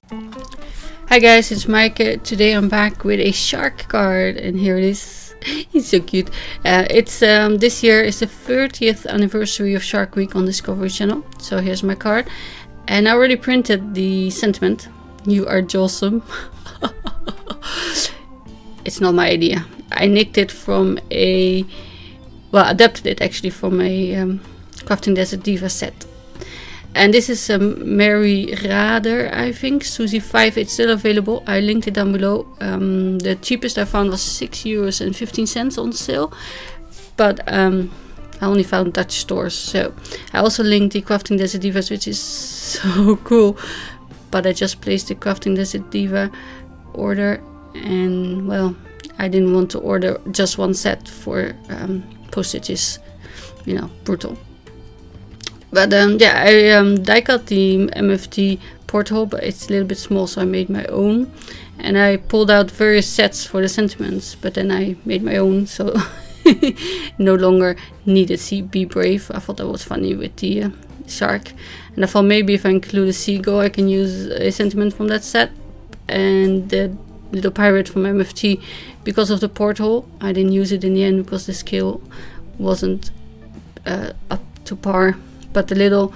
Hi guys, it's Mike. Today I'm back with a shark card, and here it is. He's so cute. It's this year is the 30th anniversary of Sharkweek on Discovery Channel. So here's my card, and I already printed the sentiment. You are Jaws-ome. It's not my idea. I nicked it from adapted it actually from a Crafting Desert Diva set. And this is a Mary Rader, I think, Susie 5. It's still available. I linked it down below. The cheapest I found was €6.15 on sale. But I only found Dutch stores. So I also linked the Crafting Desert Divas, which is so cool. But I just placed the Crafting Desert Diva order. And, well, I didn't want to order just one set for postage is, brutal. But yeah, I die cut the MFT porthole, but it's a little bit small, so I made my own. And I pulled out various sets for the sentiments, but then I made my own, so no longer needed Be Brave. I thought that was funny with the shark. And I thought maybe if I include a seagull, I can use a sentiment from that set. And the little pirate from MFT, because of the porthole, I didn't use it in the end because the scale wasn't up to par. But the little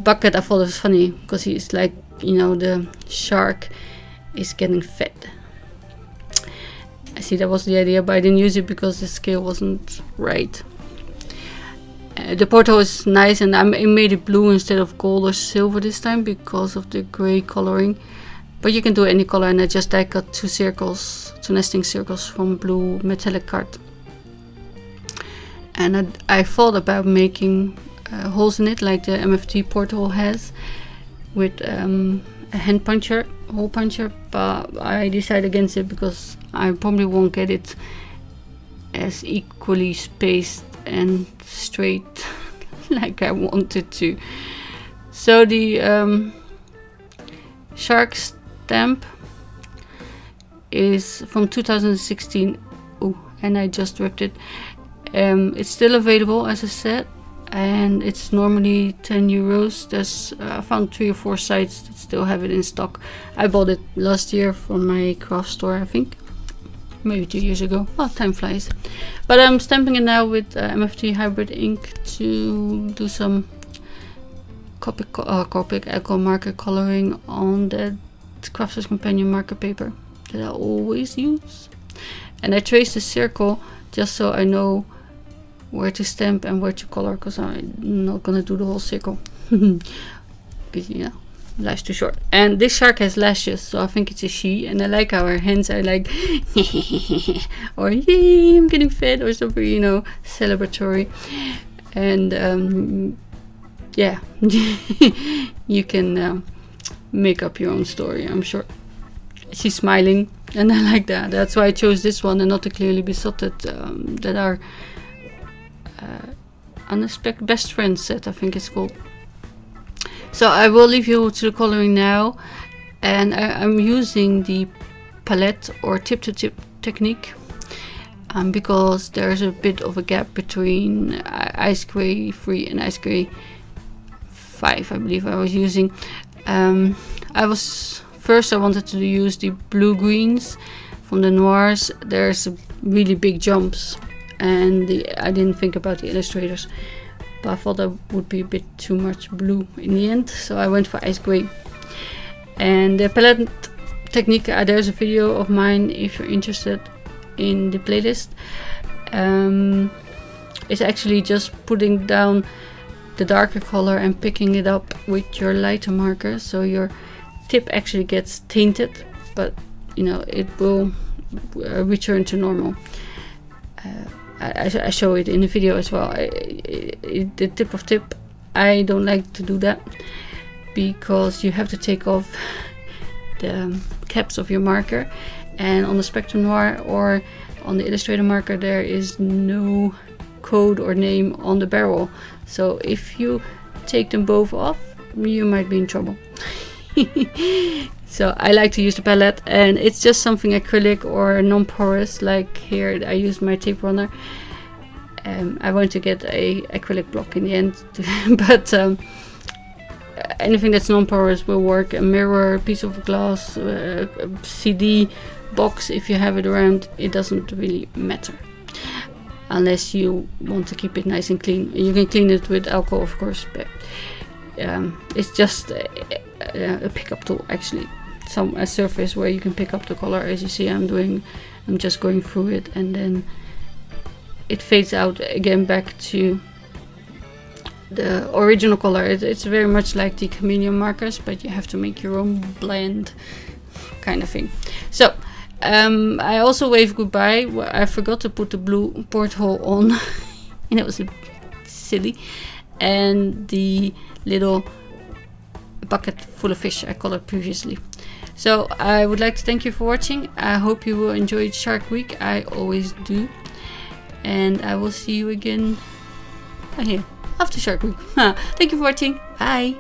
bucket, I thought it was funny because he's like, the shark is getting fed. I see that was the idea, but I didn't use it because the scale wasn't right. The porthole is nice, and I made it blue instead of gold or silver this time because of the gray coloring. But you can do any color, and I just die cut two nesting circles from blue metallic card. And I thought about making holes in it like the MFT porthole has with a hand puncher, hole puncher, but I decided against it because I probably won't get it as equally spaced and straight like I wanted to. So the shark stamp is from 2016. Oh, and I just ripped it. It's still available, as I said, and it's normally €10. I found 3 or 4 sites that still have it in stock. I bought it last year from my craft store, I think, maybe 2 years ago. Oh, time flies. But I'm stamping it now with MFT hybrid ink to do some Copic Echo marker coloring on the Crafter's Companion marker paper that I always use. And I traced a circle just so I know where to stamp and where to color, because I'm not gonna do the whole circle because life's too short. And this shark has lashes, so I think it's a she, and I like how her hands are like or yay, I'm getting fed, or something, celebratory. And yeah, you can make up your own story, I'm sure. She's smiling, and I like that. That's why I chose this one and not the Clearly Besotted that are Unexpected Best Friends set, I think it's called. So I will leave you to the coloring now, and I'm using the palette or tip to tip technique because there's a bit of a gap between Ice Gray 3 and Ice Gray 5, I believe I was using. I wanted to use the blue greens from the noirs. There's really big jumps, and I didn't think about the illustrators, but I thought that would be a bit too much blue in the end, so I went for Ice Gray. And the palette technique, there's a video of mine if you're interested in the playlist. It's actually just putting down the darker color and picking it up with your lighter marker, so your tip actually gets tainted, but it will return to normal. I show it in the video as well. The tip of tip, I don't like to do that because you have to take off the caps of your marker, and on the Spectrum Noir or on the Illustrator marker there is no code or name on the barrel, so if you take them both off you might be in trouble. So I like to use the palette, and it's just something acrylic or non-porous, like here I used my tape runner. I want to get a acrylic block in the end but anything that's non-porous will work. A mirror, piece of glass, a CD box, if you have it around, it doesn't really matter. Unless you want to keep it nice and clean. You can clean it with alcohol, of course, but it's just a pickup tool, actually. A surface where you can pick up the color. As you see, I'm just going through it, and then it fades out again back to the original color. It's very much like the chameleon markers, but you have to make your own blend, kind of thing. So I also waved goodbye. I forgot to put the blue porthole on and it was a bit silly, and the little bucket full of fish I colored previously. So I would like to thank you for watching. I hope you will enjoy Shark Week. I always do, and I will see you again here after Shark Week. Thank you for watching. Bye.